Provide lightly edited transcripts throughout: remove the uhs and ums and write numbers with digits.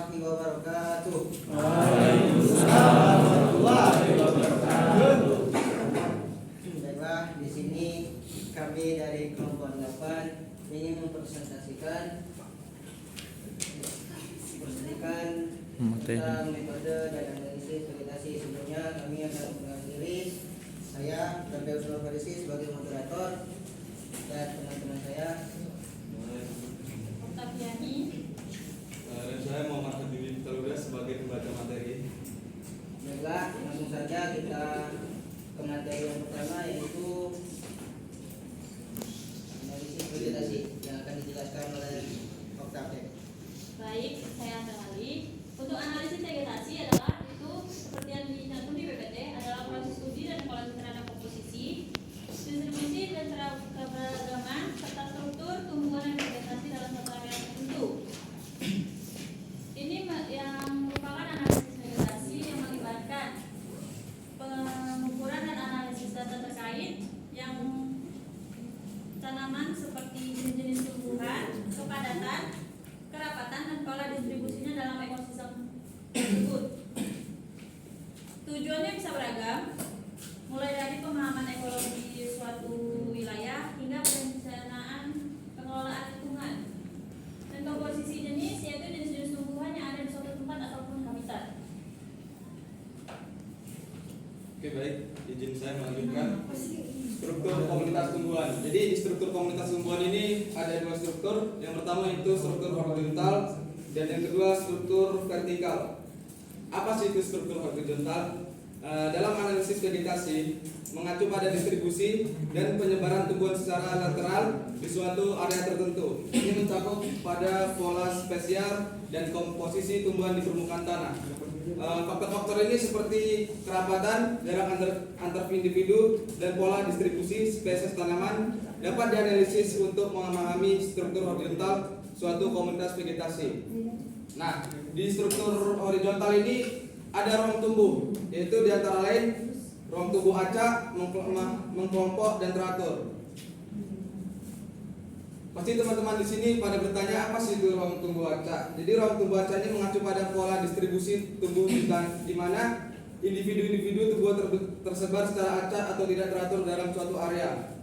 warahmatullahi wabarakatuh. Waalaikumsalam warahmatullahi wabarakatuh. Baiklah, di sini kami dari kelompok 8 ingin mempresentasikan tentang metode dan analisis vegetasi. Sebelumnya kami akan mengenalkan diri. Saya Dr. Usman Farisi sebagai moderator dan teman-teman saya Oktaviani. Dan saya Muhammad Habibie Taluda sebagai pembaca materi. Baiklah, langsung saja kita ke materi yang pertama, yaitu analisis vegetasi yang akan dijelaskan oleh Oktaviani. Baik, saya kenali. Untuk analisis vegetasi adalah itu seperti yang dicantum di PPT adalah proses studi dan evaluasi terhadap komposisi, distribusi dan keberagaman serta struktur tumbuhan dan vegetasi dalam satu area tertentu. Ini yang merupakan analisis vegetasi yang melibatkan pengukuran dan analisis data terkait yang tanaman seperti jenis-jenis tumbuhan, kepadatan, kerapatan, dan pola distribusinya dalam ekosistem tersebut. Tujuannya bisa beragam, mulai dari pemahaman ekologi suatu wilayah hingga perencanaan pengelolaan lingkungan. Dan komposisi jenis yaitu jenis-jenis tumbuhan yang ada di suatu tempat ataupun habitat. Oke, baik, izin saya melanjutkan struktur komunitas tumbuhan. Jadi di struktur komunitas tumbuhan ini ada dua struktur. Yang pertama itu struktur horizontal dan yang kedua struktur vertikal. Apa sih itu struktur horizontal? Dalam analisis vegetasi mengacu pada distribusi dan penyebaran tumbuhan secara lateral di suatu area tertentu. Ini mencakup pada pola spesial dan komposisi tumbuhan di permukaan tanah. Faktor-faktor ini seperti kerapatan, jarak antar individu, dan pola distribusi spesies tanaman dapat dianalisis untuk memahami struktur horizontal suatu komunitas vegetasi. Nah, di struktur horizontal ini ada ruang tumbuh, yaitu diantara lain ruang tumbuh acak, mengkelompok, dan teratur. Pasti teman-teman di sini pada bertanya apa sih itu ruang tumbuh acak. Jadi ruang tumbuh acak ini mengacu pada pola distribusi tumbuh di mana individu-individu tumbuh tersebar secara acak atau tidak teratur dalam suatu area.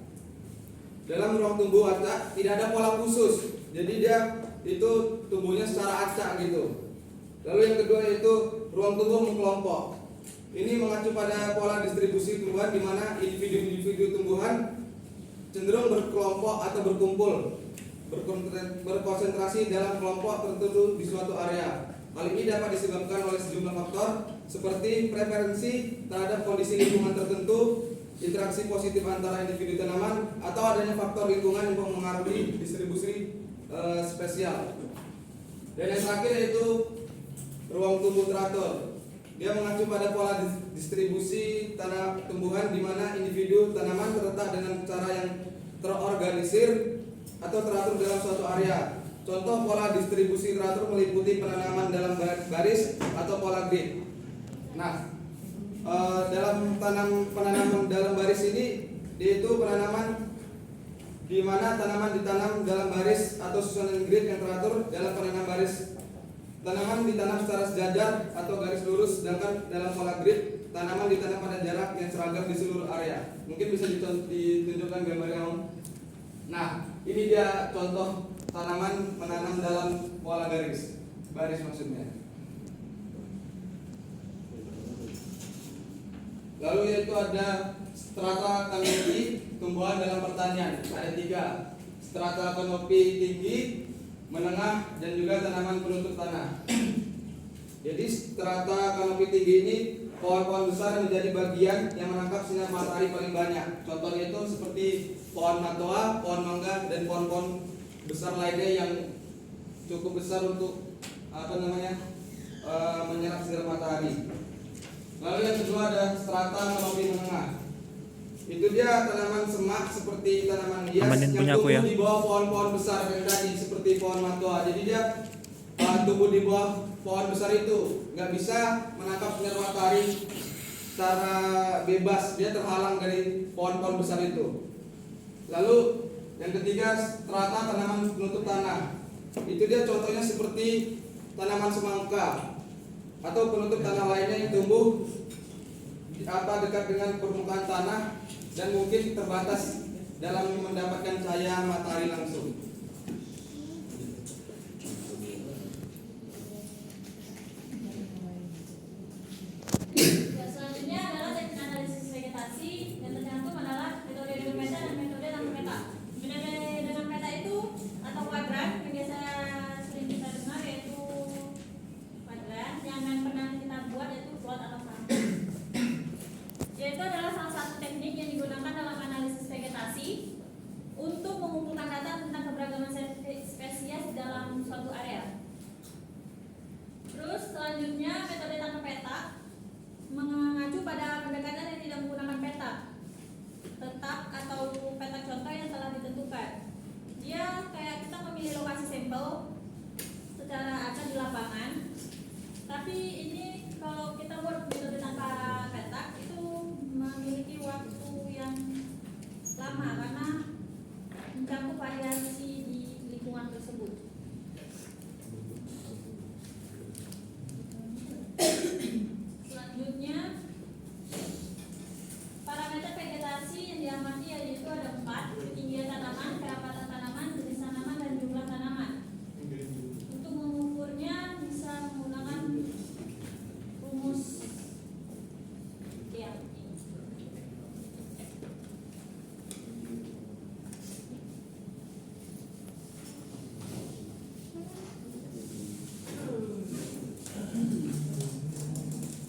Dalam ruang tumbuh acak tidak ada pola khusus, jadi dia itu tumbuhnya secara acak gitu. Lalu yang kedua yaitu ruang tumbuh mengkelompok. Ini mengacu pada pola distribusi tumbuhan di mana individu-individu tumbuhan cenderung berkelompok atau berkumpul, berkonsentrasi dalam kelompok tertentu di suatu area. Hal ini dapat disebabkan oleh sejumlah faktor seperti preferensi terhadap kondisi lingkungan tertentu, interaksi positif antara individu tanaman, atau adanya faktor lingkungan yang mempengaruhi distribusi spesial. Dan yang terakhir yaitu ruang tumbuh teratur. Dia mengacu pada pola distribusi tanah tumbuhan di mana individu tanaman terletak dengan cara yang terorganisir atau teratur dalam suatu area. Contoh pola distribusi teratur meliputi penanaman dalam baris atau pola grid. Nah, dalam penanaman dalam baris ini yaitu penanaman di mana tanaman ditanam dalam baris atau susunan grid yang teratur. Dalam penanaman baris, tanaman ditanam secara sejajar atau garis lurus, sedangkan dalam pola grid tanaman ditanam pada jarak yang seragam di seluruh area. Mungkin bisa ditunjukkan gambarnya, Om. Nah, ini dia contoh tanaman menanam dalam pola baris maksudnya. Lalu yaitu ada strata kanopi tumbuhan dalam pertanian. Ada 3, strata kanopi tinggi, menengah, dan juga tanaman penutup tanah. Jadi strata kanopi tinggi ini pohon-pohon besar menjadi bagian yang menangkap sinar matahari paling banyak. Contohnya itu seperti pohon matoa, pohon mangga, dan pohon-pohon besar lainnya yang cukup besar untuk menyerap sinar matahari. Lalu yang kedua ada strata kanopi menengah. Itu dia tanaman semak seperti tanaman hias yang tumbuh di bawah pohon-pohon besar yang tadi seperti pohon matoa. Jadi dia tumbuh di bawah pohon besar itu, nggak bisa menangkap sinar matahari secara bebas, dia terhalang dari pohon-pohon besar itu. Lalu yang ketiga strata tanaman penutup tanah. Itu dia contohnya seperti tanaman semangka atau penutup tanah lainnya yang tumbuh dekat dengan permukaan tanah dan mungkin terbatas dalam mendapatkan cahaya matahari langsung. Ya, selanjutnya adalah teknik analisis vegetasi yang tercantum adalah metode dengan peta dan metode tanpa peta. Metode dengan peta itu atau kuadran yang biasa sering kita dengar yaitu kuadran yang pernah kita buat yaitu plot atau grafik. Yaitu adalah salah satu teknik yang digunakan dalam analisis vegetasi untuk mengumpulkan data tentang keberagaman spesies dalam suatu area. Terus selanjutnya metode tanpa peta mengacu pada pendekatan yang tidak menggunakan peta tetap atau peta contoh yang telah ditentukan. Dia kayak kita memilih lokasi sampel secara acak di lapangan. Tapi ini kalau kita buat metode tanpa peta itu memiliki waktu yang lama